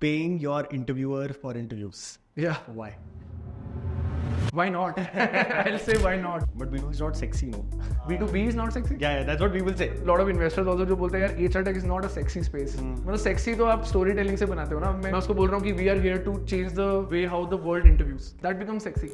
paying your interviewer for interviews. Yeah. Why? Why not? I'll say why not. But we know it's not sexy, no? B2B is not sexy. Yeah, that's what people say. lot of investors also जो बोलते हैं यार HR tech is not a sexy space. मतलब sexy तो आप story telling से बनाते हो ना. मैं उसको बोल रहा हूँ कि we are here to change the way how the world interviews. That becomes sexy.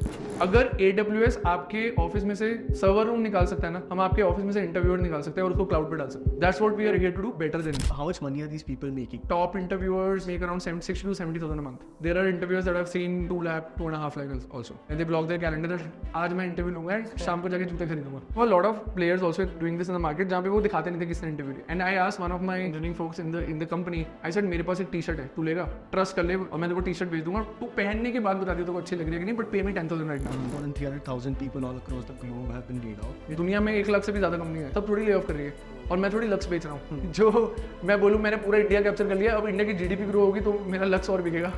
अगर AWS आपके ऑफिस में से सर्वर रूम निकाल सकता है ना, हम आपके ऑफिस में से इंटरव्यूअर निकाल सकते हैं और उसको क्लाउड पे डाल सकते हैं. That's what we are here to do better than. How much money are these people making? Top interviewers make around 60 to 70,000 a month. There are interviewers that I've seen 2 lakh, 2.5 lakh also. And they block their calendar that आज मैं interview लूंगा शाम को जाके जूते खरीदूंगा. वो lot of players also doing this in the market जहाँ पे वो दिखाते नहीं थे किसने इंटरव्यू लिया. And I asked one of my engineering folks in the company, I said मेरे पास एक टी शर्ट है, तू लेगा? ट्रस्ट कर ले और मैं तेरे को टी शर्ट भेज दूंगा, तू पहनने के बाद बता दियो तो अच्छी लग रही है कि नहीं, बट पे मी 10,000 right now. More than 300,000 people all across the globe have been laid off. दुनिया में 1 लाख से भी ज्यादा कंपनी है, तब थोड़ी ले ऑफ कर रही है और मैं थोड़ी लक्स बेच रहा हूँ. जो मैं बोलूँ मैंने पूरा इंडिया कैप्चर कर लिया, अब इंडिया की जीडीपी ग्रो होगी तो मेरा लक्स और बिकेगा.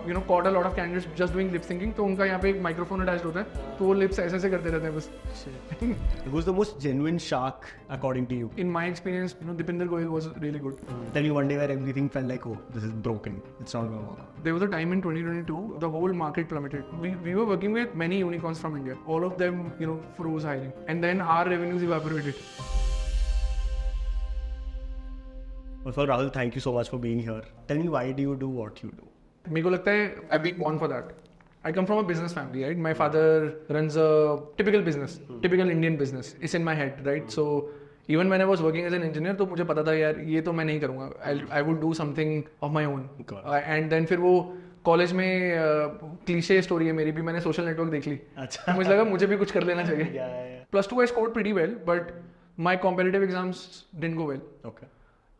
You know caught a lot of candidates just doing lip syncing, तो उनका यहाँ पे एक माइक्रोफोन अटैच्ड होता है तो वो लिप्स ऐसे ऐसे करते रहते हैं बस. Who's the most genuine shark according to you? In my experience, you know, Dipinder Goyal was really good. Tell me one day where everything felt like, oh, this is broken. It's not going to work. There was a time in 2022, the whole market plummeted. We were working with many unicorns from India. All of them, you know, froze hiring. And then our revenues evaporated. Well, Rahul, thank you so much for being here. Tell me, why do you do what you do? मेरे को लगता है I've been born for that. I come from a business family, right? My father runs a typical business, typical Indian business. It's in my head, right? So even when I was working as an engineer, तो मुझे पता था यार ये तो मैं नहीं करूँगा. I would do something of my own. And then फिर वो कॉलेज में क्लीशे स्टोरी है मेरी भी, मैंने सोशल नेटवर्क देख ली. अच्छा. मुझे लगा मुझे भी कुछ कर लेना चाहिए. +2 I scored pretty well, but my competitive exams didn't go well. Okay.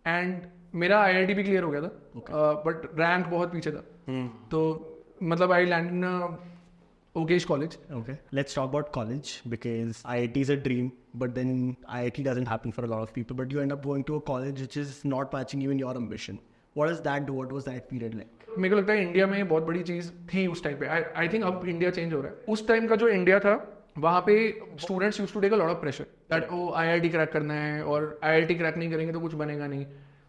And मेरा IIT भी क्लियर हो गया था, बट रैंक बहुत पीछे था. तो मतलब आई लैंड इन ओकेश college. Okay. Let's talk about college because IIT is a dream, but then IIT doesn't happen for a lot of people. But you end up going to a college which is not matching even your ambition. What does that do? What was that period like? मेरे को लगता है India में बहुत बड़ी चीज़ थी उस time पे. आई थिंक अब इंडिया चेंज हो रहा है. उस टाइम का जो इंडिया था वहाँ पे students used to take a lot of pressure that oh IIT crack करना है और IIT क्रैक नहीं करेंगे तो कुछ बनेगा नहीं.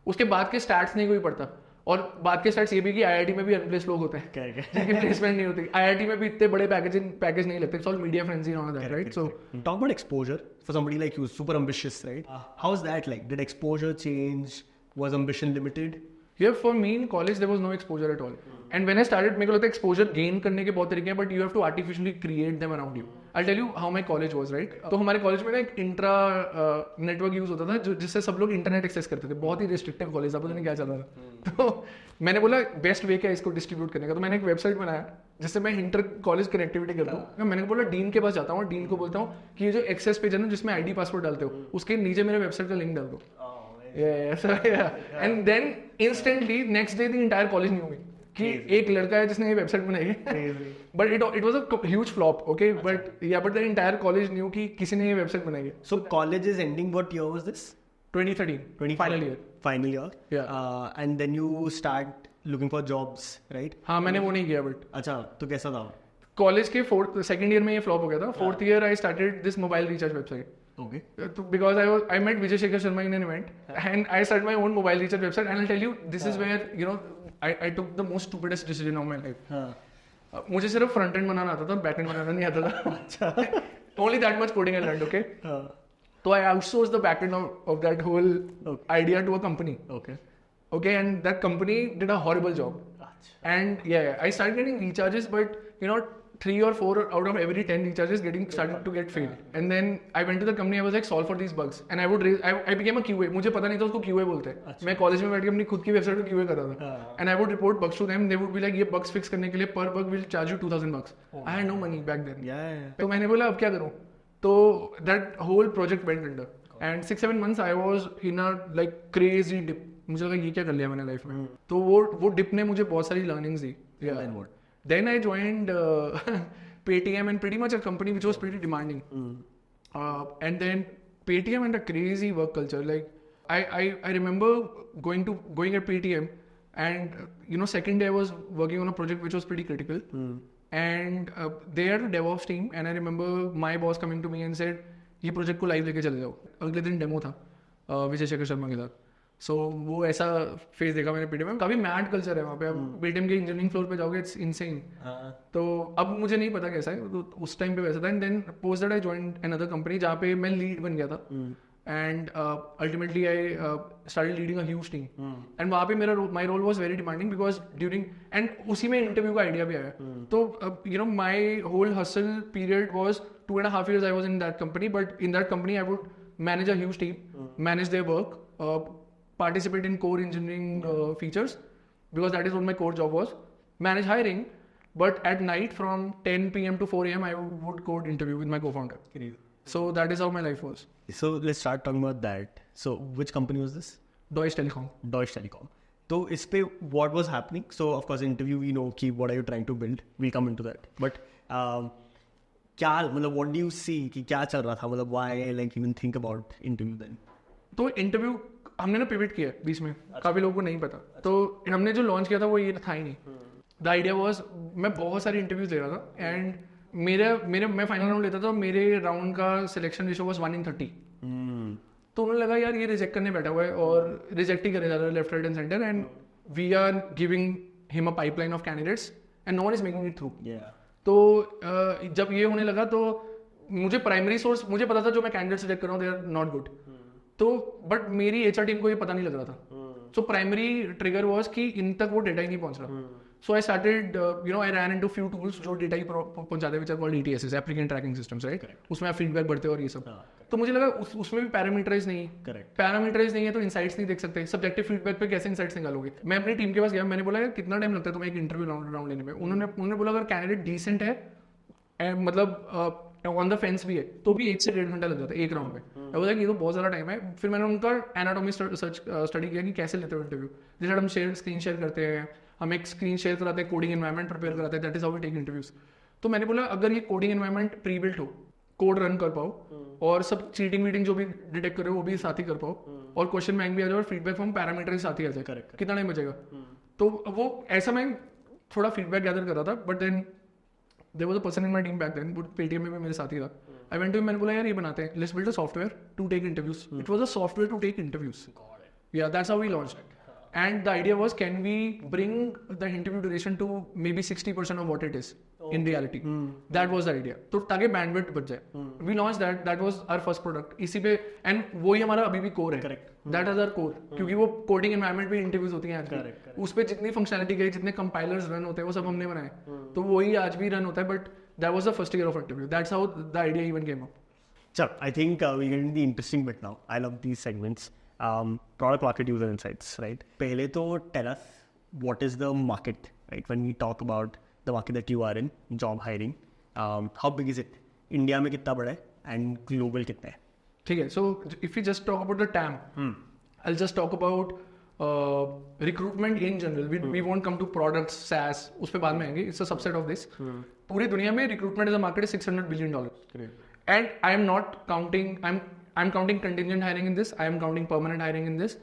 उसके बाद के स्टैट्स नहीं कोई पढ़ता और बाद के स्टैट्स ये भी कि IIT में भी अनप्लेस लोग होते हैं जिनकी प्लेसमेंट नहीं होती. IIT में भी इतने बड़े पैकेज नहीं लगते. It's all media frenzy and all that, right? So talk about exposure for somebody like you, super ambitious, right? How's that like? Did exposure change? Was ambition limited? Yeah, for me in college there was no exposure at all. And when I started, मेरे को लगता है exposure gain करने के बहुत तरीके हैं, but you have to artificially create them around you. I'll tell you how my college was, right? तो हमारे कॉलेज में ना एक इंट्रा नेटवर्क यूज होता था जिससे सब लोग इंटरनेट एक्सेस करते थे. बहुत ही रिस्ट्रिक्टिव कॉलेज था, पता नहीं क्या चल रहा था. तो मैंने बोला बेस्ट वे क्या है इसको डिस्ट्रीब्यूट करने का, तो मैंने एक वेबसाइट बनाया जिससे मैं इंटर कॉलेज कनेक्टिविटी कर दूँ. मैंने बोला डीन के पास जाता हूँ और डीन को बोलता हूँ कि ये जो एक्सेस पेज है ना जिसमें ID पासवर्ड डालते हो उसके नीचे मेरे वेबसाइट का लिंक डाल दो. And then instantly next day the entire college knew me कि एक लड़का है जिसने ये वेबसाइट बनाई है. But it was a huge flop. Okay, but the entire college knew कि किसी ने ये वेबसाइट बनाई है. So college is ending. What year was this? 2013 final year. Final year. And then you start looking for jobs, right? हाँ, मैंने वो नहीं किया. बट अच्छा, तो कैसा था? कॉलेज के सेकंड ईयर में ये फ्लॉप हो गया था. 4th year I started this mobile recharge website. Okay. Because I met Vijay Shekhar Sharma in an event, and I started my own mobile recharge website. And I'll tell you, this is where you know I took the most stupidest decision of my life. मुझे सिर्फ front end बनाना आता था, back and बनाना नहीं आता था. Only that much coding I learned. Okay. So I outsourced the back end of that whole idea to a company. Okay, and that company did a horrible job. And yeah, I started getting recharges, but you know, 3 or 4 out of every 10 recharges started to get failed. And then I went to the company, I was like, solve for these bugs. And I became a QA. मुझे पता नहीं था उसको QA बोलते हैं. मैं college में बैठ के अपनी खुद की वेबसाइट को QA कर रहा था. And I would report bugs to them. They would be like, ये bugs fix करने के लिए per bug will charge you $2,000. I had no money back then. तो मैंने बोला अब क्या करूँ? तो that whole project went under. And 6-7 months I was in a like crazy dip. मुझे लगा ये क्या कर लिया मैंने लाइफ में. तो वो डिप ने मुझे बहुत सारी learnings the. Then I joined Paytm, and pretty much a company which was pretty demanding. And then Paytm had a crazy work culture. Like I remember going at Paytm, and you know, second day I was working on a project which was pretty critical. And they had a DevOps team, and I remember my boss coming to me and said, "ये project को live लेके चले जाओ." अगले दिन demo था विजय शेखर शर्मा के साथ. सो वो ऐसा फेस देखा मैंने पेटीएम में. काफी मैड कल्चर है वहाँ पे. अब पेटीएम के इंजीनियरिंग फ्लोर पे जाओगे, इट्स इनसेन. तो अब मुझे नहीं पता कैसा है, तो उस टाइम पे वैसा था. And then post that I joined another company जहाँ पे मैं लीड बन गया था. And ultimately I started leading a huge team. And वहाँ पे मेरा my role was very demanding because during and उसी में इंटरव्यू का आइडिया भी आया. तो you know my whole hustle period was 2.5 years I was in that company, but in that company I would manage a huge team, manage their work, participate in core engineering features because that is what my core job was, manage hiring, but at night from 10 p.m. to 4 a.m. I would code interview with my co-founder. So that is how my life was. So let's start talking about that. So which company was this? Deutsche Telekom. Deutsche Telekom. So इस पे what was happening? So of course interview we know कि what are you trying to build? We'll come into that. But क्या मतलब what do you see कि क्या चल रहा था, मतलब why like even think about interview then? तो इंटरव्यू हमने ना पिवट किया बीच में. काफी लोगों को नहीं पता. तो हमने जो लॉन्च किया था वो ये था ही नहीं. द आइडिया वाज मैं बहुत सारी इंटरव्यूज दे रहा था एंड मैं फाइनल राउंड लेता था. मेरे राउंड का सिलेक्शन रेशियो वाज 1/30. तो उन्हें लगा यार ये रिजेक्ट करने बैठा हुआ है और रिजेक्ट ही करे जा रहा है left right and centre. And we are giving him a pipeline of candidates and no one is making it through. तो जब ये होने लगा तो मुझे प्राइमरी सोर्स मुझे पता था जो मैं कैंडिडेट सिलेक्ट कर रहा हूँ दे आर नॉट गुड. तो बट मेरी एचआर टीम को ये पता नहीं लग रहा था. सो प्राइमरी ट्रिगर वाज कि इन तक वो डेटा ही नहीं पहुंच रहा. So I started I ran into few tools जो डेटा ही पहुंचाते हैं, which are called ETSs, applicant tracking systems, right. उसमें आप फीडबैक बढ़ते हो और ये सब. तो मुझे लगा उसमें भी पैरामीटराइज नहीं. पैरामीटराइज नहीं है तो इनसाइट्स नहीं देख सकते. सब्जेक्टिव फीडबैक पे कैसे इनसाइट्स निकालोगे. मैं अपनी टीम के पास गया, मैंने बोला यार कितना टाइम लगता है तुम्हें एक इंटरव्यू राउंड लेने में. उन्होंने बोला अगर कैंडिडेट डिसेंट है मतलब ऑन द फेंस भी है तो भी 1 से 1.5 घंटा लग जाता है एक राउंड में. मैं बोला कि ये तो बहुत ज़्यादा टाइम है. फिर मैंने उनका एनाटॉमी स्टडी किया कि कैसे लेते हो इंटरव्यू. जैसे हम स्क्रीन शेयर करते हैं, हम एक स्क्रीन शेयर कराते हैं, कोडिंग एनवायरनमेंट प्रिपेयर कराते हैं, that is how we take interviews. तो मैंने बोला अगर ये कोडिंग एनवायरनमेंट प्री बिल्ट हो, कोड रन कर पाओ और सब चीटिंग वीटिंग जो भी डिटेक्ट करे वो भी साथ ही कर पाओ और क्वेश्चन बैंक भी आ जाए और फीडबैक फॉर्म पैरामीटर साथ ही आ जाए, कितना टाइम बचेगा. तो वो ऐसा मैं थोड़ा फीडबैक गैदर कर रहा था. But then there was a person in my team back then, Paytm में भी मेरे साथ ही था. आई वेंट टू हिम, मैंने बोला यार ये बनाते हैं, let's build a software to take interviews. It was a software to take interviews. Yeah that's how we launched. And the idea was, can we bring the interview duration to maybe 60% of what it is in reality? That was the idea. तो ताकि bandwidth बच जाए. We launched that. That was our first product. इसी पे and वही हमारा अभी भी core है. Correct. That is our core. क्योंकि वो coding environment पे interviews होती हैं आजकल. उस पे जितनी functionality गई, जितने compilers run होते हैं, वो सब हमने बनाए. तो वही आज भी run होता है. But that was the first year of interview. That's how the idea even came up. Sure. I think we get into the interesting bit now. I love these segments. Product market user insights, right? पहले तो tell us what is the market, right? When we talk about the market that you are in, job hiring, how big is it? India में कितना बड़ा है and global कितना है? ठीक है. So if we just talk about the TAM, I'll just talk about recruitment in general. We won't come to products, SaaS, उस पे बाद में आएंगे. It's a subset of this. पूरी दुनिया में recruitment as a market is $600 billion. And I am not counting. I'm counting contingent hiring in this. I am counting permanent hiring in this.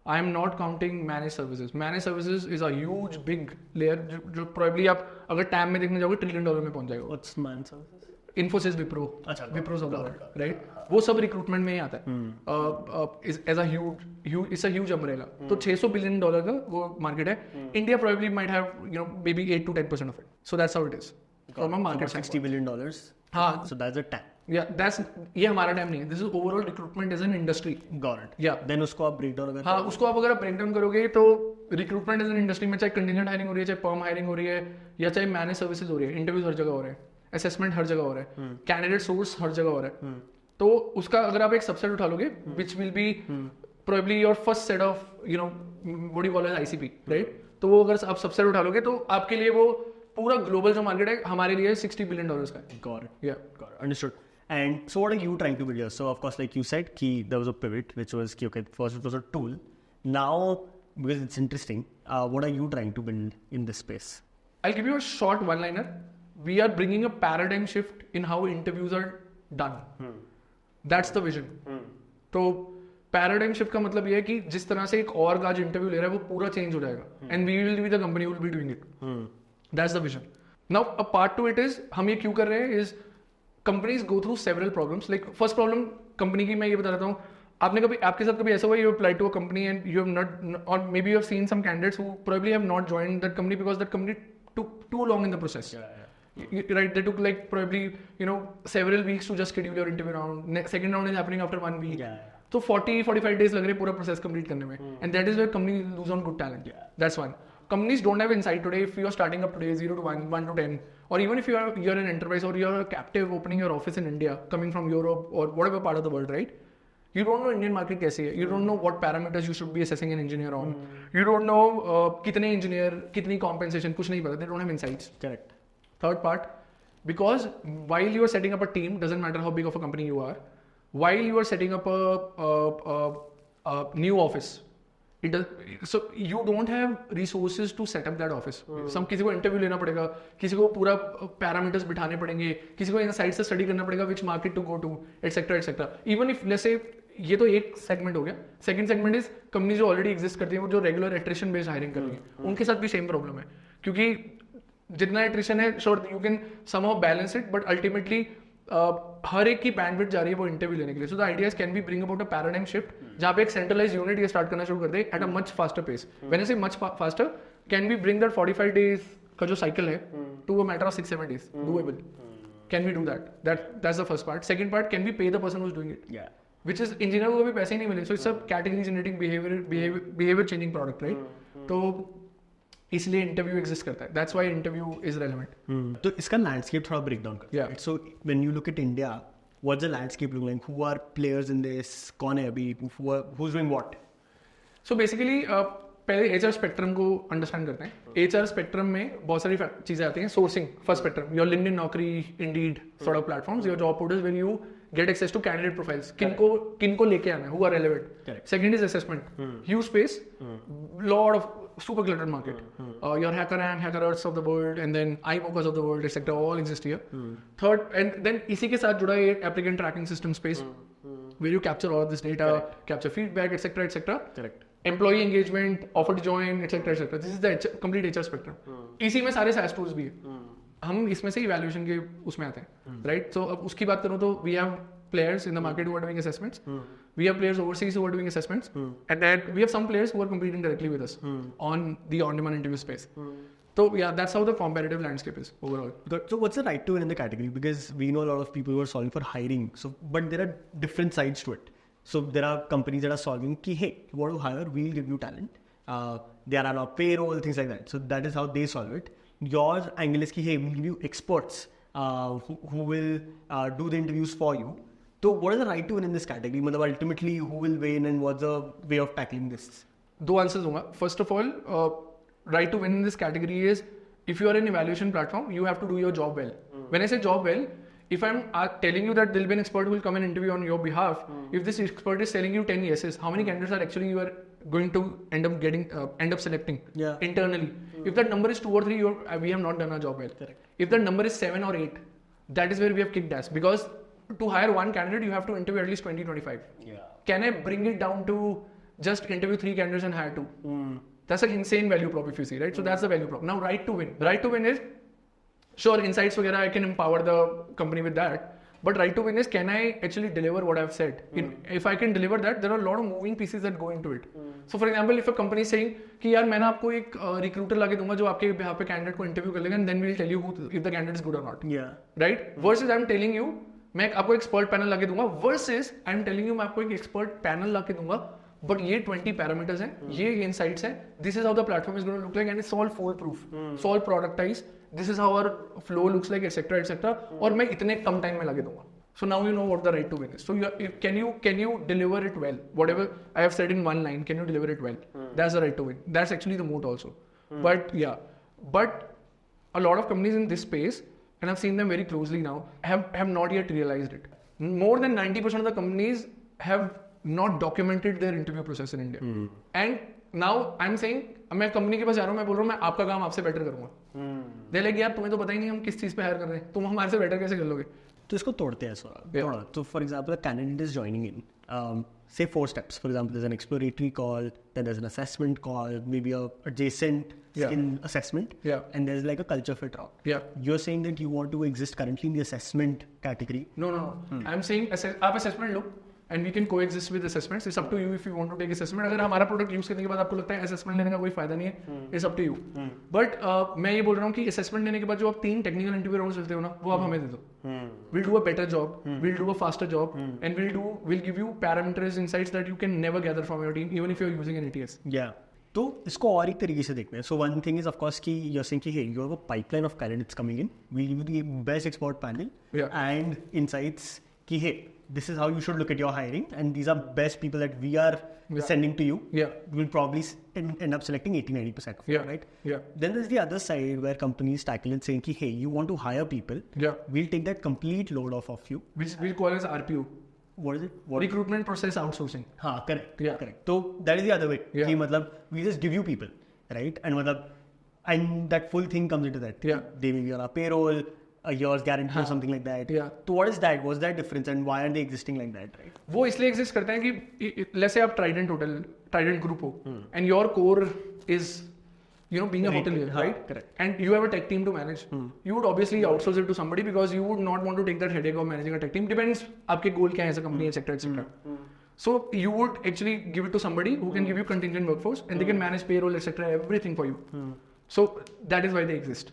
I am not counting managed services. Managed services is a huge big layer जो probably आप अगर TAM में देखने जाओगे $1 trillion में पहुंच जाएगा. What's managed services? Infosys, Wipro, Wipro's of the world, right? वो सब recruitment में ही आता है. As a it's a huge umbrella. तो $600 billion का वो market है. India probably might have maybe 8 to 10% of it. So that's how it is. From a market $60 billion. हाँ. So that's a TAM. ये हमारा टाइम नहीं है. This is overall recruitment as an industry. Got it. या then उसको आप break down हाँ उसको आप अगर ब्रेक डाउन करोगे तो रिक्रूटमेंट एज एन इंडस्ट्री में चाहे कंटिजेंट हायरिंग हो रही है, चाहे पर्म हायरिंग हो रही है, या चाहे मैनेज सर्विसेज हो रही है, इंटरव्यूज हर जगह हो रहे हैं, असेसमेंट हर जगह हो रहा है, कैंडिडेट सोर्स हर जगह हो रहा है. तो उसका अगर आप एक सबसेट उठा लोगे which will be probably your first set of what you call as ICP, right. तो वो अगर आप सबसेट उठा लोगे तो आपके लिए वो पूरा ग्लोबल जो मार्केट है हमारे लिए $60 billion का है. Got it. Yeah. Got it. Understood. And so what are you trying to build here? So of course, like you said, there was a pivot, which was okay. First it was a tool. Now, because it's interesting, what are you trying to build in this space? I'll give you a short one-liner. We are bringing a paradigm shift in how interviews are done. That's the vision. तो paradigm shift का मतलब ये है कि जिस तरह से एक और आज इंटरव्यू ले रहा है वो पूरा चेंज हो जाएगा. And we will be the company will be doing it. That's the vision. Now a part to it is हम ये क्यों कर रहे हैं is companies go through several problems. Like first problem company की मैं ये बता देता हूँ. आपने कभी आपके साथ कभी ऐसा हुआ you applied to a company and you have not or maybe you have seen some candidates who probably have not joined that company because that company took too long in the process. Right, they took like probably several weeks to just schedule your interview round. Second round is happening after 1 week. So 40-45 days लग रहे पूरा process complete करने में. And that is where companies lose on good talent. That's one. Companies don't have insight today. If you are starting up today 0 to 1, 1 to 10, or even if you're an enterprise or you're a captive opening your office in India, coming from Europe or whatever part of the world, right? You don't know Indian market कैसे है. You don't know what parameters you should be assessing an engineer on. You don't know कितने engineer, कितनी compensation, कुछ नहीं पता. They don't have insights. Correct. Third part, because while you are setting up a team, doesn't matter how big of a company you are, while you are setting up a new office, it does, so you don't have resources to set up that office. Some किसी को interview लेना पड़ेगा, किसी को पूरा parameters बिठाने पड़ेंगे, किसी को insight से study करना पड़ेगा which market to go to, etc. etc. Even if let's say ये तो एक segment हो गया. Second segment is companies जो already exist करती हैं वो जो regular attrition based hiring कर रही हैं, उनके साथ भी same problem है, क्योंकि जितना attrition है, sure you can somehow balance it, but ultimately हर एक की bandwidth जा रही है वो interview लेने के लिए. So the idea is can we bring about a paradigm shift जहाँ पे एक centralized unit ये start करना शुरू कर दे at a much faster pace. When I say much faster, can we bring that 45 days का जो cycle है to a matter of 6-7 days? Doable. Can we do that? That's the first part. Second part, can we pay the person who's doing it? Yeah. Which is engineer को भी पैसे ही नहीं मिले. So it's a category generating behavior changing product, right? तो इसलिए interview exist करता है. That's why interview is relevant. तो इसका लैंडस्केप थोड़ा ब्रेक डाउन करते हैं. So when you look at India, what's the landscape look like? Who are players in this? कौन है अभी? Who is doing what? So basically पहले एचआर स्पेक्ट्रम को अंडरस्टैंड करते हैं. एचआर स्पेक्ट्रम में बहुत सारी चीजें आती हैं. Sourcing, first spectrum, your LinkedIn, Naukri, Indeed sort of platforms, your job portals where you get access to candidate profiles. किनको लेके आना है, who are relevant. Second is assessment. Huge space, lot of super cluttered market. Your hacker and hacker earths of the world, and then iMochas of the world, etc. all exist here. Third, and then इसी के साथ जुड़ा है applicant tracking system space, where you capture all of this data, capture feedback, etc. etc. Correct. Employee engagement, offer to join, etc. etc. This is the complete HR spectrum. इसी में सारे SaaS tools भी है. हम इसमें से evaluation के उसमें आते हैं, राइट? सो अब उसकी बात करूँ तो we have players in the market who are doing assessments. We have players overseas who are doing assessments, and then we have some players who are competing directly with us on the on-demand interview space. So yeah, that's how the competitive landscape is overall. So what's the right to win in the category? Because we know a lot of people who are solving for hiring. So, but there are different sides to it. So there are companies that are solving ki, hey, you want to hire, we'll give you talent. They are on our payroll, things like that. So that is how they solve it. Your angle is ki, hey, we'll give you experts who will do the interviews for you. So what is the right to win in this category? मतलब ultimately who will win and what's the way of tackling this? दो answers दूंगा. First of all, right to win in this category is if you are an evaluation platform, you have to do your job well. When I say job well, if I'm telling you that there will be an expert who will come and interview on your behalf, if this expert is telling you 10 yeses, how many candidates are actually you are going to end up selecting internally? If that number is 2 or 3, we have not done our job well. Correct. If that number is 7 or 8, that is where we have kicked ass, because to hire one candidate, you have to interview at least 20-25. Can I bring it down to just interview 3 candidates and hire 2? That's an insane value prop if you see, right? So that's the value prop. Now, right to win. Right to win is, sure, insights वगैरह, I can empower the company with that. But right to win is, can I actually deliver what I've said? If I can deliver that, there are a lot of moving pieces that go into it. So for example, if a company is saying कि यार मैं ना आपको एक recruiter लाके दूंगा जो आपके यहाँ पे candidate को interview कर लेगा, and then we'll tell you if the candidate is good or not. Right? Versus I'm telling you, मैं आपको expert panel लाके दूंगा. Versus I'm telling you, मैं आपको एक expert panel लाके दूंगा. But ये 20 parameters हैं, ये insights हैं. This is how the platform is going to look like, and it's all foolproof. It's all productized. This is how our flow looks like, etc. etc. और मैं इतने कम time में लाके दूंगा. So now you know what the right to win is. So can you deliver it well? Whatever I have said in one line, can you deliver it well? That's the right to win. That's actually the moat also. But a lot of companies in this space, and I've seen them very closely now, have not yet realized it. More than 90% of the companies have not documented their interview process in India. And now I'm saying, मैं company के पास जा रहा हूँ, मैं बोल रहा हूँ मैं आपका काम आपसे बेटर करूँगा. They're like, यार तुम्हें तो पता ही नहीं हम किस चीज़ पे हायर कर रहे हैं, तुम हमारे से बेटर कैसे कर लोगे? तो इसको तोड़ते हैं थोड़ा. So for example, a candidate is joining in. Say 4 steps. For example, there's an exploratory call, then there's an assessment call, maybe a adjacent skill assessment, and there's like a culture fit round. You're saying that you want to exist currently in the assessment category? No. I'm saying आप assessment low. and we can coexist with assessments. It's up to you if you want to take assessment. अगर हमारा product use करने के बाद आपको लगता है assessment लेने का कोई फायदा नहीं है, it's up to you. But मैं ये बोल रहा हूँ कि assessment लेने के बाद जो आप 3 technical interview rounds लेते हो ना, वो आप हमें दे दो. We'll do a better job, we'll do a faster job, and we'll give you parameters, insights that you can never gather from your team, even if you're using an ATS. Yeah. तो इसको और एक तरीके से देखते हैं. So one thing is of course कि you're saying कि hey, you have a pipeline of candidates coming in. We'll give you the best expert panel and insights कि hey, this is how you should look at your hiring, and these are best people that we are sending to you. Yeah. We'll probably end up selecting 80-90% of it, right? Yeah. Then there's the other side where companies tackle it saying, hey, you want to hire people. Yeah. We'll take that complete load off of you. We'll call it as RPO. What is it? Recruitment process outsourcing. हाँ, correct. Yeah. Correct. So that is the other way. Yeah. कि मतलब we just give you people, right? And that full thing comes into that. Yeah. They will be on our payroll, a year's guarantee or something like that. Yeah. So what is that? What's that difference, and why are they existing like that, right? वो इसलिए exist करते हैं कि let's say आप Trident group हो, and your core is being a hotelier, right? Correct. And you have a tech team to manage. You would obviously outsource it to somebody because you would not want to take that headache of managing a tech team. Depends आपके goal क्या है as a company, etc., etc. So you would actually give it to somebody who can give you contingent workforce, and they can manage payroll, etc., everything for you. So that is why they exist.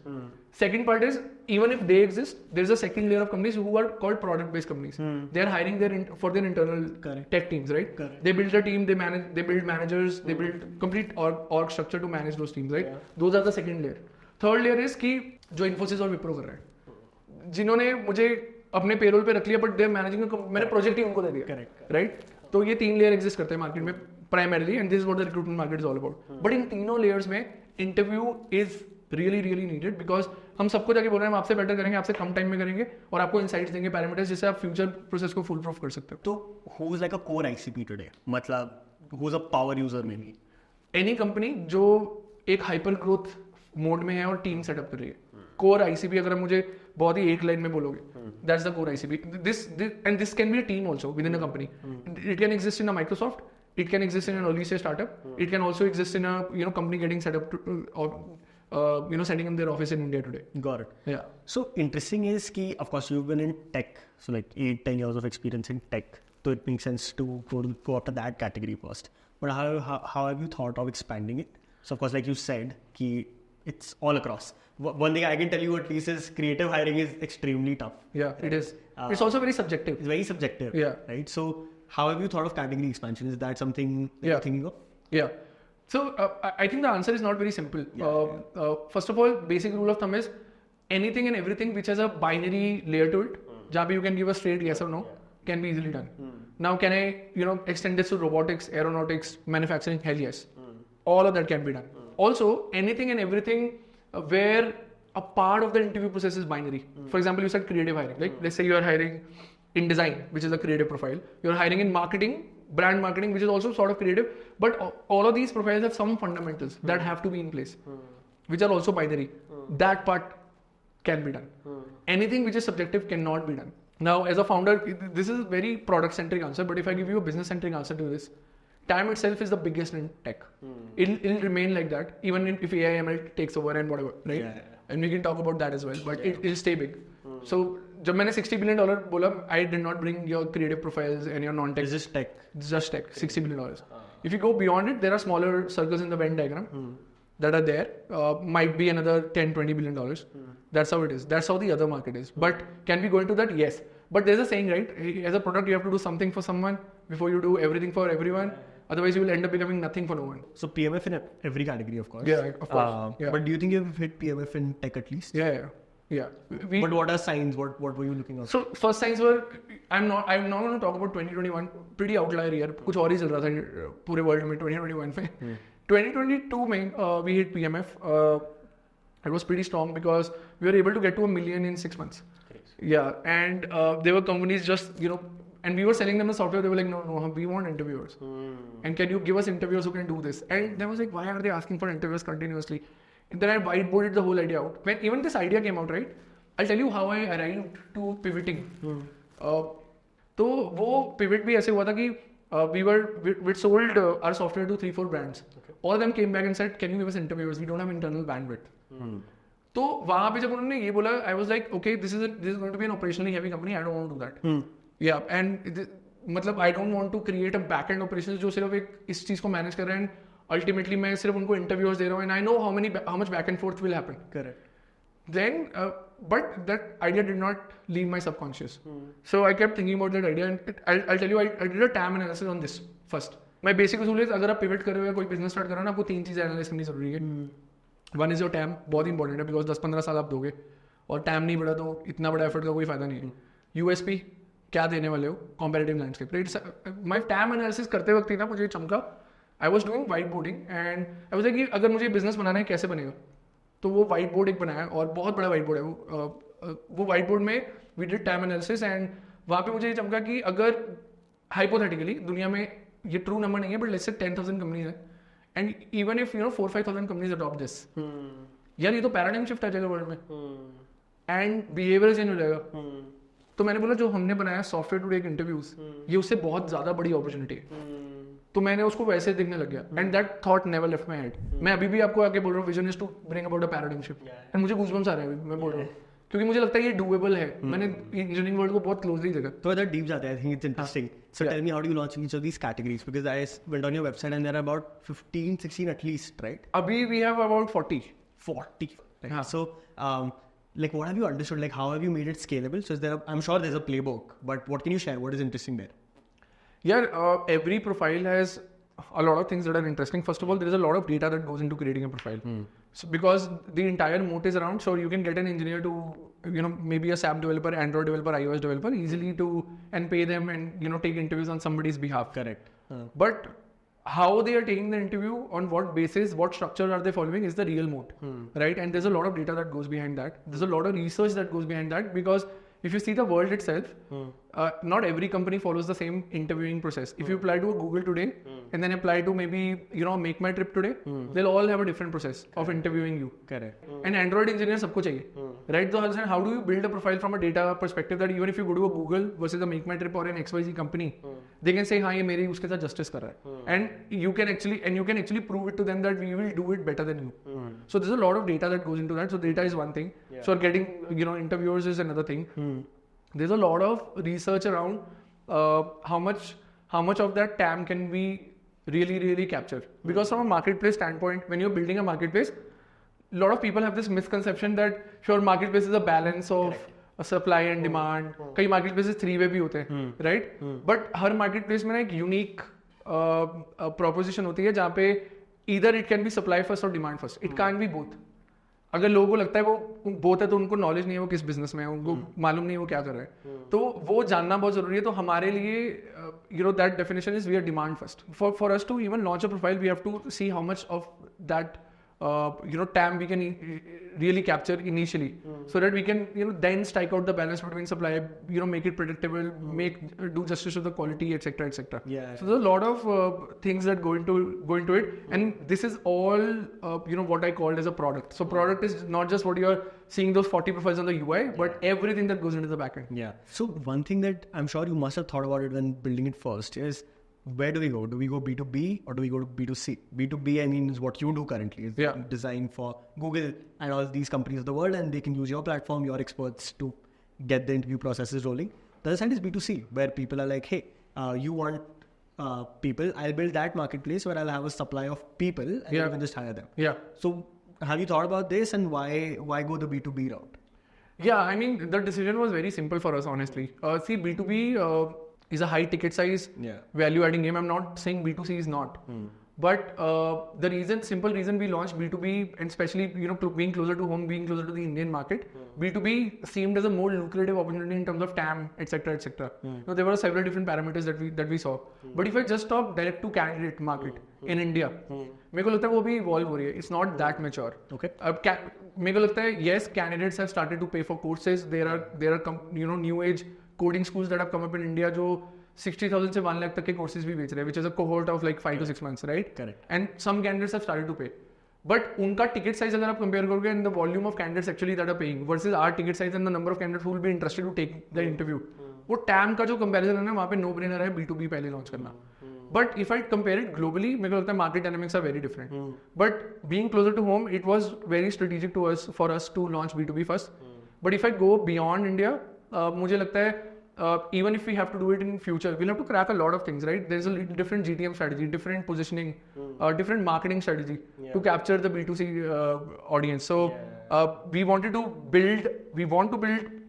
Second part is, even if they exist, there is a second layer of companies who are called product-based companies. They are hiring for their internal tech teams, right? Correct. They build a team, they build managers, they build complete org structure to manage those teams, right? Those are the second layer. Third layer is कि जो Infosys और Wipro कर रहे हैं, जिन्होंने मुझे अपने payroll पे रख लिया, but they are managing मैंने प्रोजेक्ट ही उनको दे दिया, right? तो ये 3 लेयर एग्जिस्ट करते हैं मार्केट में primarily, and this is what the recruitment market is all about. But इन तीनों layers में interview is really needed, because हम सबको जाके बोल रहे हैं हम आपसे बेटर करेंगे, आपसे कम टाइम में करेंगे और आपको इनसाइट्स देंगे, पैरामीटर्स, जिससे आप फ्यूचर प्रोसेस को फुल प्रूफ कर सकते हो. तो who is like a core ICP today? मतलब who is a power user maybe? Any company जो एक हाइपर ग्रोथ मोड में है और टीम सेटअप कर रही है. कोर आईसीपी अगर मुझे बहुत ही एक लाइन में बोलोगे, that's the core ICP. This can be a team also with in a company. It can exist in a Microsoft, it can exist in an early stage startup, it can also exist in a company getting set up to, or setting up their office in India today. Got it. Yeah. So interesting is ki, of course you've been in tech, so like 8-10 years of experience in tech, so it makes sense to go after that category first. But how have you thought of expanding it? So of course, like you said, ki it's all across. One thing I can tell you at least is creative hiring is extremely tough. Yeah, it is. It's also very subjective. It's very subjective. Yeah. Right. So how have you thought of category expansion? Is that something you're thinking of? Yeah. So I think the answer is not very simple. First of all, basic rule of thumb is anything and everything which has a binary layer to it, jab you can give a straight yes or no, can be easily done. Now, can I extend this to robotics, aeronautics, manufacturing? Hell yes. All of that can be done. Also, anything and everything where a part of the interview process is binary. For example, you said creative hiring. Like let's say you are hiring in design, which is a creative profile. You're hiring in marketing, brand marketing, which is also sort of creative. But all of these profiles have some fundamentals that have to be in place, which are also binary. That part can be done. Anything which is subjective cannot be done. Now, as a founder, this is a very product-centric answer, but if I give you a business-centric answer to this, time itself is the biggest in tech. It'll remain like that, even if AI ML takes over and whatever, right? Yeah. And we can talk about that as well, but it'll stay big. So, जब मैंने $60 billion बोला, I did not bring your creative profiles and your non-tech. It's just tech. It's just tech. $60 billion. If you go beyond it, there are smaller circles in the Venn diagram that are there. Might be another $10-20 billion. That's how it is. That's how the other market is. But can we go into that? Yes. But there's a saying, right? As a product, you have to do something for someone before you do everything for everyone. Otherwise, you will end up becoming nothing for no one. So PMF in every category, of course. Yeah, of course. But do you think you've hit PMF in tech at least? Yeah. But what are signs? What were you looking at? So first signs were, I'm not going to talk about 2021. Pretty outlier year. कुछ और ही चल रहा था पूरे world में 2021 में. 2022 में we hit PMF. It was pretty strong because we were able to get to 1 million in 6 months. Yeah, and there were companies just and we were selling them the software. They were like, no, we want interviewers. And can you give us interviewers who can do this? And they was like, why are they asking for interviewers continuously? And then I whiteboarded the whole idea out. When even this idea came out, right? I'll tell you how I arrived to pivoting. तो वो pivot भी ऐसे हुआ था कि we sold our software to 3-4 brands. All of them came back and said, can you give us interviewers? We don't have internal bandwidth. तो वहाँ पे जब उन्होंने ये बोला, I was like, okay, this is going to be an operationally heavy company. I don't want to do that. Yeah, and मतलब I don't want to create a back end operation जो सिर्फ एक इस चीज को मैनेज कर रहे हैं, अल्टीमेटली मैं सिर्फ उनको इंटरव्यूअर्स दे रहा हूँ and I know how much back and fourth will happen. Correct. Then, but that idea did not leave my subconscious. So I kept thinking about that idea, and I'll tell you, I did a TAM analysis on this first. My basic usul is अगर आप pivot कर रहे हो या कोई business start कर रहे हो ना, आपको 3 चीजें analyze करनी जरूरी है. One is your TAM, बहुत important है because 10-15 साल आप दोगे और TAM नहीं बढ़ा तो इतना बड़ा effort का कोई फायदा नहीं है. USP क्या देने वाले हो, comparative landscape. Right? My TAM analysis करते वक्त ही ना मुझे चमका. I was doing whiteboarding and I was like कि अगर मुझे business बनाना है कैसे बनेगा. तो वो वाइट बोर्ड एक बनाया और बहुत बड़ा वाइट बोर्ड है वो वाइट बोर्ड में we did time analysis and वहाँ पे मुझे ये चमका कि अगर हाइपोथेटिकली दुनिया में ये ट्रू नंबर नहीं है बट लेट्स से 10,000 कंपनीज है and even if 4-5,000 companies adopt this, यार ये तो पैराडाइम शिफ्ट आ जाएगा वर्ल्ड में एंड बिहेवियर चेंज हो जाएगा. तो मैंने बोला जो हमने बनाया सॉफ्टवेयर टू टेक इंटरव्यूज ये उससे बहुत ज्यादा बड़ी अपॉर्चुनिटी है. तो मैंने उसको वैसे दिखने लग गया and that thought never left my head. मैं अभी भी आपको आगे बोल रहा हूँ vision is to bring about a paradigm shift and मुझे गूज़बम्स आ रहे हैं मैं बोल रहा हूँ क्योंकि मुझे लगता है ये डूएबल है. मैंने इंजीनियरिंग वर्ल्ड को बहुत क्लोजली देखा. तो अदर डीप जाते हैं. I think it's interesting. So tell me how do you launch each of these categories because I went on your website and there are about 15-16 at least, right? अभी we have about 40. Right? So like what have you understood, like how have you made it scalable? So is there I'm sure there's a playbook, but what can you share? What is interesting there? Yeah, every profile has a lot of things that are interesting. First of all, there is a lot of data that goes into creating a profile. So because the entire moat is around, so you can get an engineer to, maybe a SAP developer, Android developer, iOS developer easily and pay them and, take interviews on somebody's behalf. Correct. But how they are taking the interview, on what basis, what structure are they following is the real moat, right? And there's a lot of data that goes behind that. There's a lot of research that goes behind that because if you see the world itself, not every company follows the same interviewing process. If you apply to a Google today and then apply to maybe, Make My Trip today, they'll all have a different process of interviewing you. Correct. And Android engineer sabko chahiye, right? So how do you build a profile from a data perspective that even if you go to a Google versus a Make My Trip or an XYZ company, they can say, हाँ ये मेरी उसके साथ justice कर रहा है, and you can actually prove it to them that we will do it better than you. So there's a lot of data that goes into that. So data is one thing. So getting interviewers is another thing. There's a lot of research around how much of that TAM can we really capture. Because from a marketplace standpoint, when you're building a marketplace, a lot of people have this misconception that sure marketplace is a balance of a supply and demand. कई marketplaces 3-way भी होते हैं, right? But her marketplace में ना एक unique proposition होती है जहाँ पे either it can be supply first or demand first. It can't be both. अगर लोगों को लगता है वो बोथ है तो उनको नॉलेज नहीं है वो किस बिजनेस में है, उनको मालूम नहीं है वो क्या कर रहा है, तो वो जानना बहुत जरूरी है. तो हमारे लिए that definition is we are demand first. For us to even launch a profile we have to see how much of that TAM we can really capture initially, so that we can then strike out the balance between supply, make it predictable, do justice to the quality, etc. Yeah. So there's a lot of things that go into it, and this is all what I called as a product. So product is not just what you're seeing those 40 profiles on the UI, but everything that goes into the backend. Yeah. So one thing that I'm sure you must have thought about it when building it first is, where do we go? Do we go B2B or do we go to B2C? B2B, I mean, is what you do currently. It's designed for Google and all these companies of the world, and they can use your platform, your experts to get the interview processes rolling. The other side is B2C, where people are like, hey, you want people, I'll build that marketplace where I'll have a supply of people and you can just hire them. Yeah. So have you thought about this, and why go the B2B route? Yeah, I mean, the decision was very simple for us, honestly. See, B2B is a high ticket size value adding game. I'm not saying B2C is not. But the simple reason we launched B2B, and especially being closer to home, being closer to the Indian market, B2B seemed as a more lucrative opportunity in terms of TAM, etc. There were several different parameters that we saw. But if I just talk direct to candidate market in India, मेरे को लगता है वो भी evolve हो रही है. It's not that mature. Okay. मेरे को लगता है yes, candidates have started to pay for courses. There are new age coding schools that have come up in India जो 60,000 से 1 lakh तक के courses भी बेच रहे हैं, which is a cohort of like 5 to 6 months, right? Correct. And some candidates have started to pay. But उनका ticket size अगर आप compare करोगे and the volume of candidates actually that are paying versus our ticket size and the number of candidates who will be interested to take the interview, वो TAM का जो comparison है ना वहाँ पे no brainer है B2B पहले launch करना. But if I compare it globally, मेरे को लगता है market dynamics are very different. But being closer to home, it was very strategic for us to launch B2B first. But if I go beyond India, मुझे लगता है even if we have to do it in future, we'll have to crack a lot of things, right? There's a different GTM strategy, different positioning, different marketing strategy to capture the B2C audience. So we want to build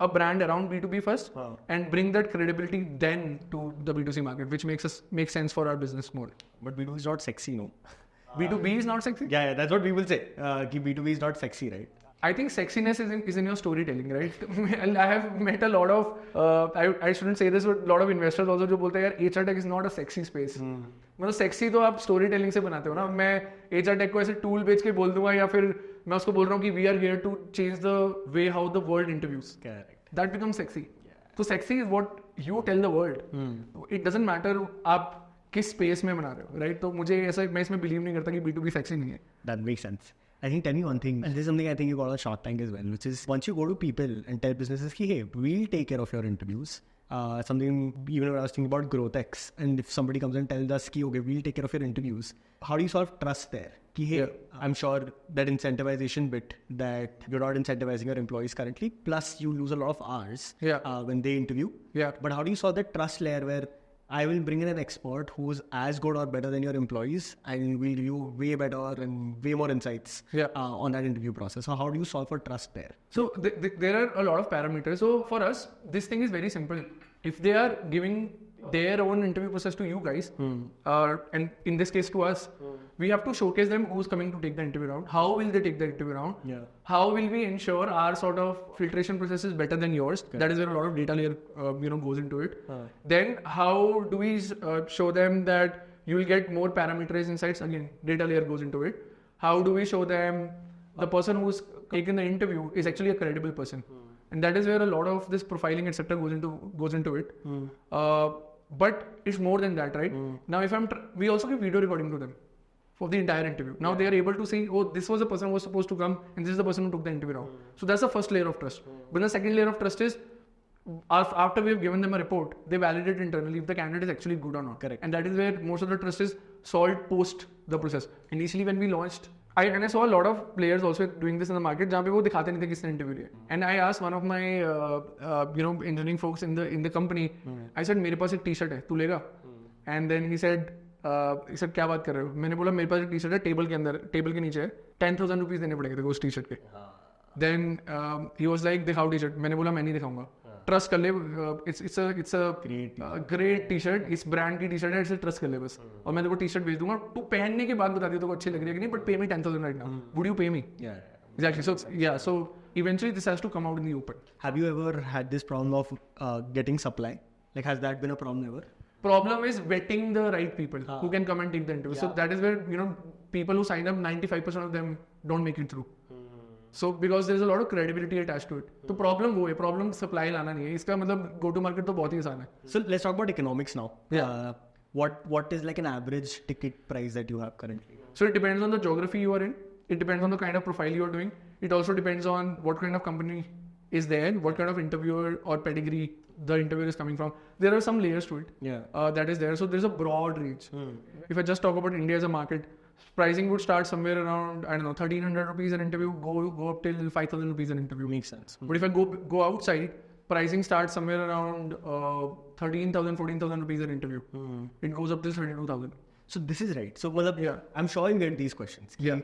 a brand around B2B first and bring that credibility then to the B2C market, which makes sense for our business more. But B2B is not sexy, no? B2B is not sexy? Yeah, that's what people say. B2B is not sexy, right? I think sexiness is in your storytelling, right? And I have met a lot of, I shouldn't say this, but a lot of investors also जो बोलते हैं यार HR tech is not a sexy space. मतलब sexy तो आप storytelling से बनाते हो ना. मैं HR tech को ऐसे tool बेच के बोल दूंगा या फिर मैं उसको बोल रहा हूँ कि we are here to change the way how the world interviews. Correct. That becomes sexy. So sexy is what you tell the world. It doesn't matter आप किस space में बना रहे हो, right? तो मुझे ऐसा मैं इसमें believe नहीं करता कि B2B sexy नहीं है. That makes sense. I think tell me one thing, and this is something I think you got on Shark Tank as well, which is once you go to people and tell businesses, hey, we'll take care of your interviews. Something even when I was thinking about GrowthX, and if somebody comes and tells us, okay, we'll take care of your interviews. How do you solve trust there? Hey, I'm sure that incentivization bit that you're not incentivizing your employees currently, plus you lose a lot of hours when they interview. Yeah. But how do you solve that trust layer where I will bring in an expert who's as good or better than your employees and will give you way better and way more insights on that interview process. So how do you solve for trust there? So there are a lot of parameters. So for us, this thing is very simple. If they are giving their own interview process to you guys, and in this case to us, we have to showcase them who's coming to take the interview round. How will they take the interview round? How will we ensure our sort of filtration process is better than yours? Okay. That is where a lot of data layer goes into it. Then how do we show them that you will get more parameterized insights? Again, data layer goes into it. How do we show them the person who's taken the interview is actually a credible person? And that is where a lot of this profiling etc goes into it. But it's more than that, right? Now if we also give video recording to them for the entire interview. Now they are able to see, oh, this was the person who was supposed to come and this is the person who took the interview round. So that's the first layer of trust. But the second layer of trust is after we have given them a report, they validate internally if the candidate is actually good or not. Correct. And that is where most of the trust is solved post the process. Initially when we launched, I saw a lot of players also doing this in the market जहाँ पे वो दिखाते नहीं थे किसने interview लिया. And I asked one of my engineering folks in the company, I said मेरे पास एक T-shirt है, तू लेगा? And then he said क्या बात कर रहे हो? मैंने बोला मेरे पास एक T-shirt है, टेबल के नीचे है, 10,000 रुपीज देने पड़ेंगे तेरे को उस T-shirt के. Then he was like दिखाओ T-shirt. मैंने बोला मैं नहीं दिखाऊंगा. ट्रस्ट कर ले, it's a great टी-शर्ट, इस ब्रांड की टी-शर्ट है, इसे ट्रस्ट कर ले बस. और मैं तेरे को टी-शर्ट भेज दूंगा, तू पहनने के बाद बता दियो तो अच्छी लग रही है कि नहीं, बट पे मी 10,000 right now. Would you pay me? Yeah. Exactly. So eventually this has to come out in the open. Have you ever had this problem of getting supply? Like has that been a problem ever? Problem is vetting the right people who can come and take the interview. So that is where people who sign up, 95% of them don't make it through. So because there is a lot of credibility attached to it. तो problem वो है, problem supply लाना नहीं है. इसका मतलब go to market तो बहुत ही आसान है. So let's talk about economics now. Yeah. What is like an average ticket price that you have currently? So it depends on the geography you are in. It depends on the kind of profile you are doing. It also depends on what kind of company is there, what kind of interviewer or pedigree the interviewer is coming from. There are some layers to it. That is there. So there's a broad range. If I just talk about India as a market, pricing would start somewhere around, I don't know, 1,300 rupees an interview, go up till 5,000 rupees an interview. Makes sense. But if I go outside, pricing starts somewhere around 13,000, 14,000 rupees an interview. It goes up to 32,000. So this is right. So I'm sure you get these questions. Yeah.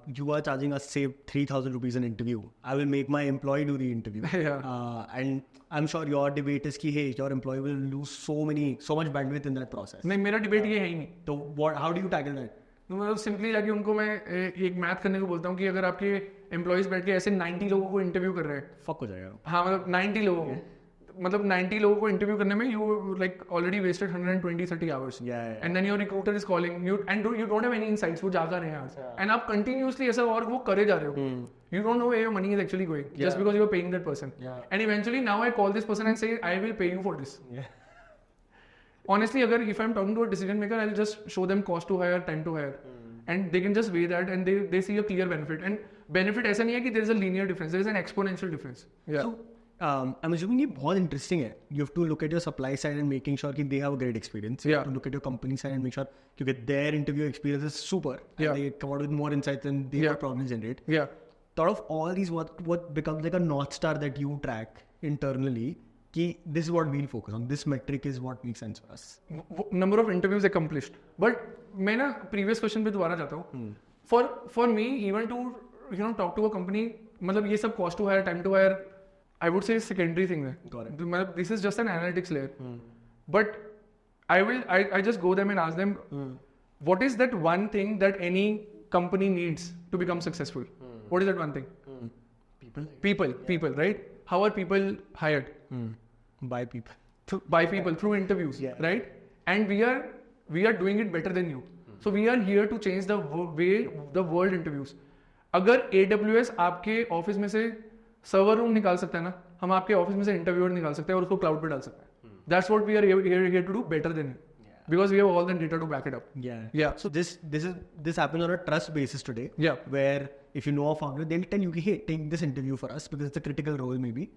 You are charging us, say, 3,000 rupees an interview. I will make my employee do the interview. And I'm sure your debate is कि hey, your employee will lose so much bandwidth in that process. नहीं, मेरा debate ये है ही नहीं. So how do you tackle that? मतलब simply जाके उनको मैं एक मैथ करने को बोलता हूँ कि अगर आपके एम्प्लॉइज बैठ के ऐसे 90 लोगों को इंटरव्यू कर रहे हैं, फक हो जाएगा. हाँ, मतलब 90 लोगों को, मतलब 90 लोगों को इंटरव्यू करने में you like already wasted 120-30 hours. And then your recruiter is calling you and you don't have any insights. वो जा कर रहे हैं आज. And आप continuously ऐसा और वो करे जा रहे हो. You don't know where your money is actually going just because you are paying that person. And eventually now I call this person and say I will pay you for this. Honestly, if I'm talking to a decision maker, I'll just show them cost to hire, time to hire. And they can just weigh that and they see a clear benefit. And benefit ऐसा नहीं है कि there is a linear difference, there is an exponential difference. So, I'm assuming ये बहुत interesting है. You have to look at your supply side and making sure that they have a great experience. You have to look at your company side and make sure that their interview experience is super. And they come out with more insights and they have problems generate. Out of all these, what becomes like a North Star that you track internally कि this is what we'll focus on, this metric is what makes sense for us. Number of interviews accomplished. But मैं ना previous question पे दोबारा जाता हूँ. For me, even to talk to a company, मतलब ये सब cost to hire, time to hire, I would say secondary thing है. मतलब this is just an analytics layer. But I just go them and ask them, what is that one thing that any company needs to become successful? What is that one thing? People, right? How are people hired? By people. By people through interviews, right? And we are doing it better than you. So we are here to change the way the world interviews. अगर AWS आपके office में से server room निकाल सकता है ना, हम आपके ऑफिस में से इंटरव्यूअर निकाल सकते हैं और उसको क्लाउड पे डाल सकते हैं. That's what we are here to do better than you. Because we have all the data to back it up. Yeah. So this happens on a trust basis today. Yeah. Where if you know a founder, they'll tell you, hey, take this interview for us because it's a critical role maybe.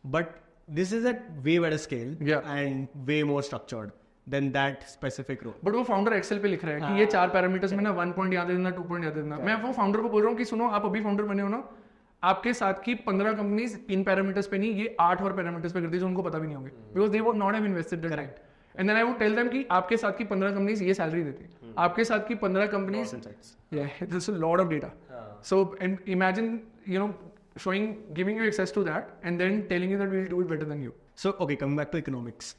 But this is at way better scale and way more structured than that specific role. But वो founder Excel पे लिख रहा है कि ये 4 parameters में ना 1 point याद देना, 2 पॉइंट याद देना. मैं वो फाउंडर को बोल रहा हूँ कि सुनो, आप अभी फाउंडर बने हो ना, आपके साथ की 15 कंपनीज इन पैरामीटर्स पे नहीं, ये 8 और पैरामीटर्स पे करती है जो उनको पता भी नहीं होंगे. Because they would not have invested the time. And then I would tell them कि आपके साथ की 15 कंपनीज ये सैलरी देती है, आपके साथ की 15 companies, this is a lot of data. So and imagine giving you access to that and then telling you that we'll do it better than you. So, okay, coming back to economics.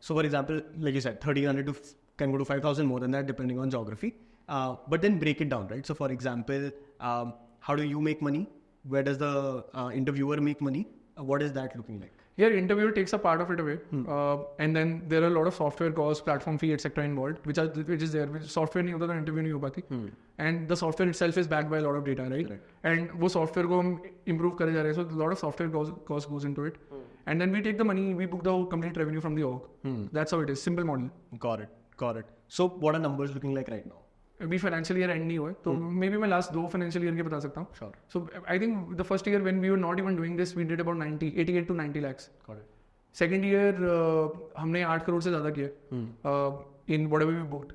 So, for example, like you said, 1,300 can go to 5,000, more than that, depending on geography. But then break it down, right? So, for example, how do you make money? Where does the interviewer make money? What is that looking like? Yeah, interviewer takes a part of it away, and then there are a lot of software costs, platform fee, etc. involved, which is there. Software नहीं होता तो interview नहीं हो पाती, and the software itself is backed by a lot of data, right? And वो software को हम improve करे जा रहे हैं, so a lot of software cost goes into it, and then we take the money, we book the complete revenue from the org. That's how it is, simple model. Got it. So what are numbers looking like right now? अभी financial year end नहीं हुआ है, तो maybe मैं last 2 financial year के बता सकता हूँ. So I think the first year when we were not even doing this we did about 88 to 90 lakhs. Second year हमने 8 करोड़ से ज़्यादा किया in whatever we booked,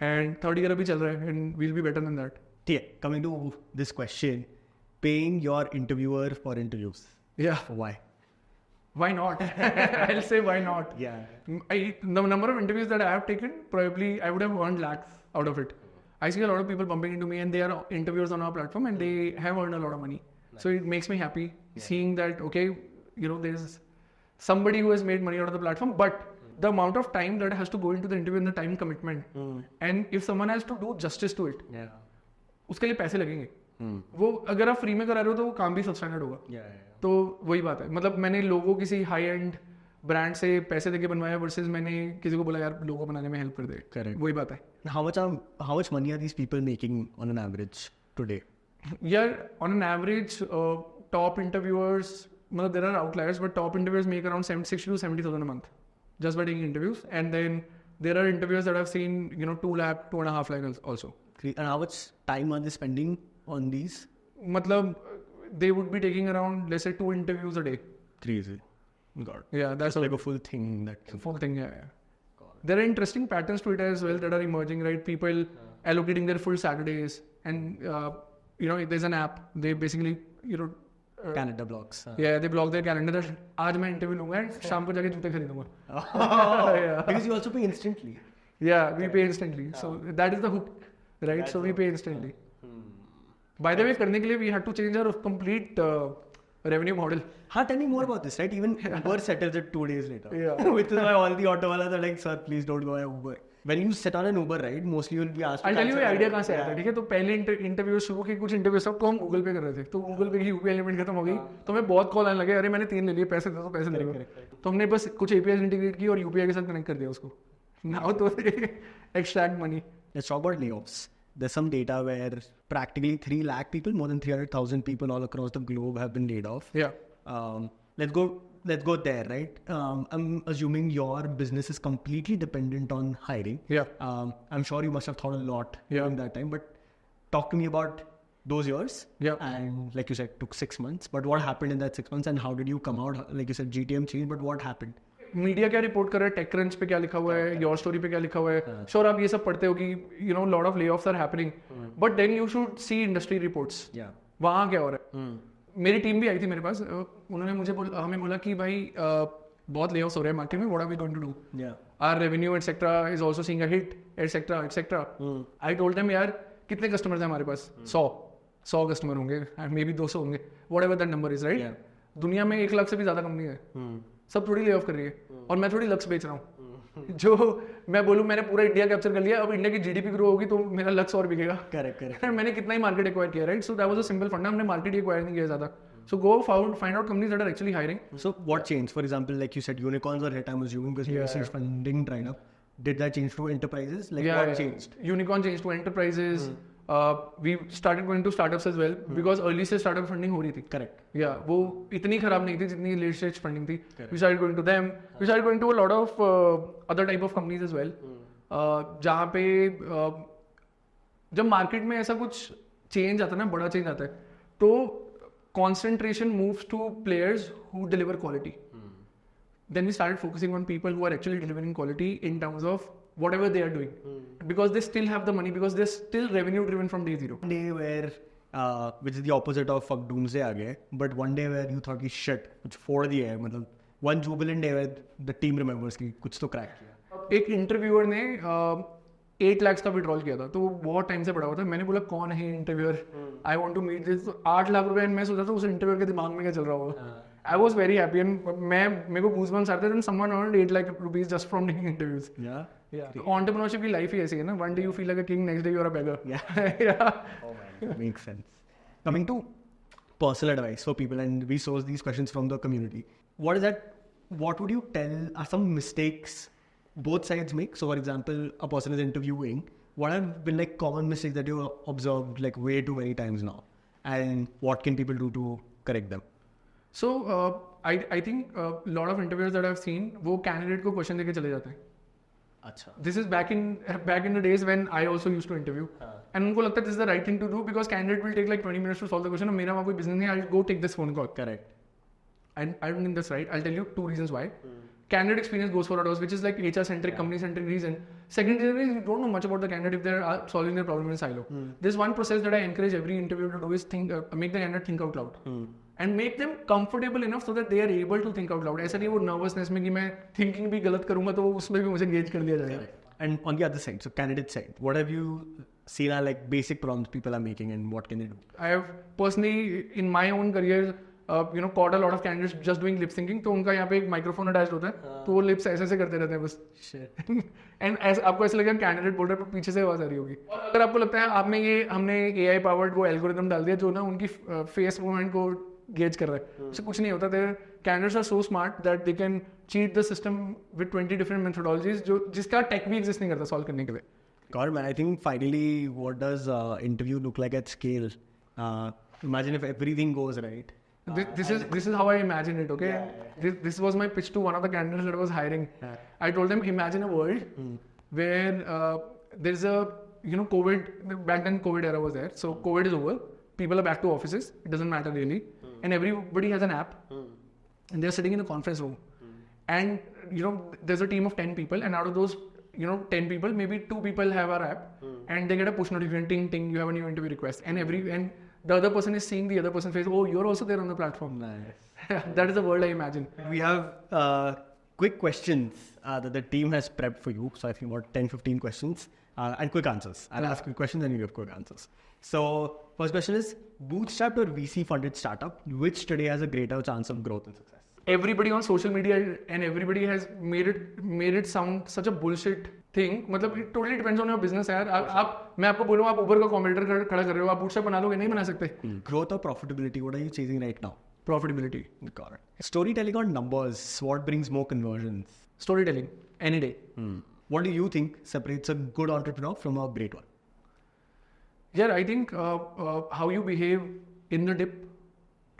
and third year अभी चल रहा है and we will be better than that. ठीक है, coming to this question, paying your interviewer for interviews. Why not? I'll say why not. The number of interviews that I have taken, probably I would have earned lakhs out of it. I see a lot of people bumping into me and they are interviewers on our platform and they have earned a lot of money. So it makes me happy seeing that, okay, there's somebody who has made money out of the platform, but the amount of time that has to go into the interview and the time commitment, and if someone has to do justice to it, उसके लिए पैसे लगेंगे. वो अगर आप free में करा रहे हो तो वो काम भी सब्सटैंडर्ड होगा. तो वही बात है, मतलब मैंने लोगों किसी हाई एंड ब्रांड से पैसे देके बनवाया वर्सेस मैंने किसी को बोला यार लोगो बनाने में हेल्प कर दे. करेक्ट, वही बात है. How much money are these people making on an average today? Yeah, on an average, top interviewers, मतलब there are outliers, but top interviewers make around 60 to 70,000 a month just by taking interviews. And then there are interviewers that I've seen, 2 lakh, 2.5 lakh also. And how much time are they spending on these? मतलब they would be taking around, let's say, 2 interviews a day. Crazy. God. Yeah, that's like a full thing. Full thing, yeah. There are interesting patterns to it as well that are emerging, right? People allocating their full Saturdays, and there's an app. They basically, Canada blocks. Yeah, they block their calendar. That आज मैं interview लूँगा and शाम को जाके जूते खरीदूँगा. Because you also pay instantly. Yeah, we pay instantly. So that is the hook, right? So we pay instantly. By the way, करने के लिए we had to change our complete revenue model. Tell me more about this, right? Even Uber settles it 2 days later. Which is why all the auto wallahs are like, sir, please don't go by Uber. When you sit on an Uber, right? Mostly you'll be asked. I'll tell you ये idea कहाँ से आया था, ठीक है? तो पहले interview शुरू के कुछ इंटरव्यू सब तो हम गूगल पे कर रहे थे, तो गूगल पे की यूपीआई लिमिट खत्म हो गई, तो हमें बहुत कॉल आने लगे, अरे मैंने 3 ले लिए, पैसे दे दो, पैसे दे दो. तो हमने बस कुछ APIs इंटीग्रेट की और यूपीआई के साथ कनेक्ट कर दिया उसको. Now तो extract money. Let's talk about layoffs. There's some data where practically 3 lakh people, more than 300,000 people all across the globe have been laid off. Let's go there, right? I'm assuming your business is completely dependent on hiring. I'm sure you must have thought a lot during that time, but talk to me about those years. And like you said, it took 6 months, but what happened in that 6 months and how did you come out? Like you said, GTM changed, but what happened? Media क्या report कर रहा है, take crunch पे क्या लिखा हुआ है, your story पे क्या लिखा हुआ है, श्योर आप ये सब पढ़ते हो कि lot of layoffs are happening, but then you should see industry reports. वहाँ क्या हो रहा है. मेरी टीम भी आई थी मेरे पास, उन्होंने हमें बोला कि भाई बहुत layoffs हो रहे हैं मार्केट में, what are we going to do? Yeah. Our revenue etc is also seeing a hit etc etc. I told them यार कितने customers हैं हमारे पास? 100 कस्टमर होंगे, मे बी 200 होंगे, whatever that number is, right? दुनिया में 1 लाख से भी ज्यादा कंपनी है, सब थोड़ी ले ऑफ कर रही है और मैं थोड़ी लक्स बेच रहा हूँ। जो मैं बोलूँ मैंने पूरा इंडिया कैप्चर कर लिया, अब इंडिया की जीडीपी ग्रो होगी तो मेरा लक्स और बिकेगा। करेक्ट। मैंने कितना ही मार्केट एक्वायर किया, right? So that was a simple फंडा, हमने मार्केट एक्वायर नहीं किया ज्यादा। So go find out companies that are actually hiring. So what changed? For example, like you said, unicorns are hit, I'm assuming, because VC funding dried up. Did that change to enterprises? Like what changed? Unicorn changed to enterprises. We started going to startups as well because early stage startup funding हो रही थी. Correct. Yeah, वो इतनी खराब नहीं थी जितनी late stage funding थी. Correct. We started going to them. We started going to a lot of other type of companies as well. जहाँ पे जब मार्केट में ऐसा कुछ चेंज आता है ना, बड़ा चेंज आता है, तो concentration moves to players who deliver quality. Then we started focusing on people who are actually delivering quality in terms of whatever they are doing, because they still have the money, because they're still revenue driven from day zero. One day where, which is the opposite of fuck doomsday आ गए, but one day where you thought कि shit कुछ फोड़ दिया है, मतलब one jubilant day where the team remembers कि कुछ तो crack किया। एक इंटरव्यूअर ने 8 lakhs का विड्रॉल किया था, तो वो बहुत टाइम से पड़ा हुआ था। मैंने बोला कौन है interviewer, I want to meet this. 8 lakh रुपए, मैं सोचा था उस इंटरव्यूअर के दिमाग में क्या चल रहा होगा। I was very happy and मेरे को गूज़बम्स आते थे, someone earned 8 lakh rupees just from doing interviews. Entrepreneurship की लाइफ ही ऐसी है ना, one day you feel like a king, next day you are a beggar. Makes sense. Coming to personal advice for people, and we source these questions from the community. What would you tell are some mistakes both sides make? So for example, a person is interviewing, what have been like common mistakes that you observed like way too many times now, and what can people do to correct them? So I think a lot of interviewers that I've seen, वो candidate को question देके चले जाते हैं। अच्छा। This is back in the days when I also used to interview, and उनको लगता है this is the right thing to do because candidate will take like 20 minutes to solve the question, और मेरा वहाँ कोई business नहीं है, I'll go take this phone call. Correct. And I don't think that's right. I'll tell you 2 reasons why. Candidate experience goes for a toss, which is like HR centric, company centric reason. Second reason is you don't know much about the candidate if they're solving their problem in a silo. There's one process that I encourage every interviewer to do is make the candidate think out loud. And make them comfortable enough so that they are able to think out loud. ऐसा नहीं वो nervousness में कि मैं thinking भी गलत करूँगा तो उसमें भी मुझे engage कर दिया जाएगा. And on the other side, so candidate side, what have you seen are like basic problems people are making, and what can they do? I have personally in my own career caught a lot of candidates just doing lip syncing. तो उनका यहाँ पे एक microphone attach होता है, तो वो lips ऐसे ऐसे करते रहते हैं बस। एंड आपको ऐसा लगेगा कैंडिडेट बोल रहा है पर पीछे से आवाज आ रही होगी। और अगर आपको लगता है हमने AI पावर्ड वो एल्गोरिथम डाल दिया जो ना उनकी फेस मूवमेंट को गेज कर रहा है, उससे कुछ नहीं होता। There candidates are so smart that they can cheat the system with 20 different methodologies जो जिसका टेक भी एग्जिस्ट नहीं करता सॉल्व करने के लिए। God, man, I think finally, what does interview look like at scale? Imagine if everything goes right. This is how I imagine it. Okay, this was my pitch to one of the candidates that I was hiring. I told them, imagine a world where there's a COVID. Back then, COVID era was there. So COVID is over. People are back to offices. It doesn't matter really, and everybody has an app, and they're sitting in a conference room, and there's a team of 10 people, and out of those 10 people, maybe 2 people have our app, and they get a push notification, ting ting, you have a new interview request, and the other person is seeing the other person's face. Oh, you're also there on the platform. Nice. That is the world I imagine. We have quick questions that the team has prepped for you. So I think about 10-15 questions and quick answers. I'll ask quick questions and you give quick answers. So first question is, bootstrapped or VC funded startup, which today has a greater chance of growth and success? Everybody on social media and everybody has made it sound such a bullshit thing. मतलब it totally depends on your business यार। मैं आपको बोलूँ आप Uber का competitor खड़ा कर रहे हो, आप bootstrap बना लोगे? नहीं बना सकते। Growth or profitability? What are you chasing right now? Profitability. Got it. Storytelling on numbers. What brings more conversions? Storytelling. Any day. What do you think separates a good entrepreneur from a great one? Yeah, I think how you behave in the dip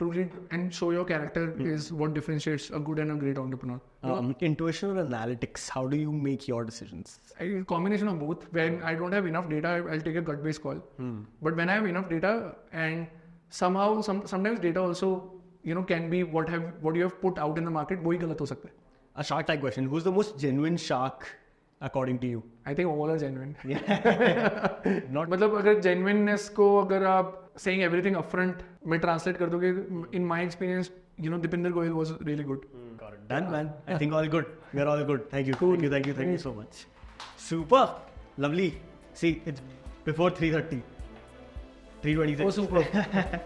truly and show your character is what differentiates a good and a great entrepreneur. Intuition or analytics? How do you make your decisions? A combination of both. When I don't have enough data, I'll take a gut-based call. But when I have enough data, and somehow sometimes data also can be what you have put out in the market, वो ही गलत हो सकता है. A shark type question. Who's the most genuine shark according to you? I think all are genuine. मतलब अगर genuineness को अगर आप saying everything upfront में translate कर दोगे, in my experience, Dipinder Goyal was really good. Got it. Done, man. I think all good. We're all good. Thank you. Cool. Thank you so much. Super. Lovely. See, it's before 3:30. 3:26. Oh, super.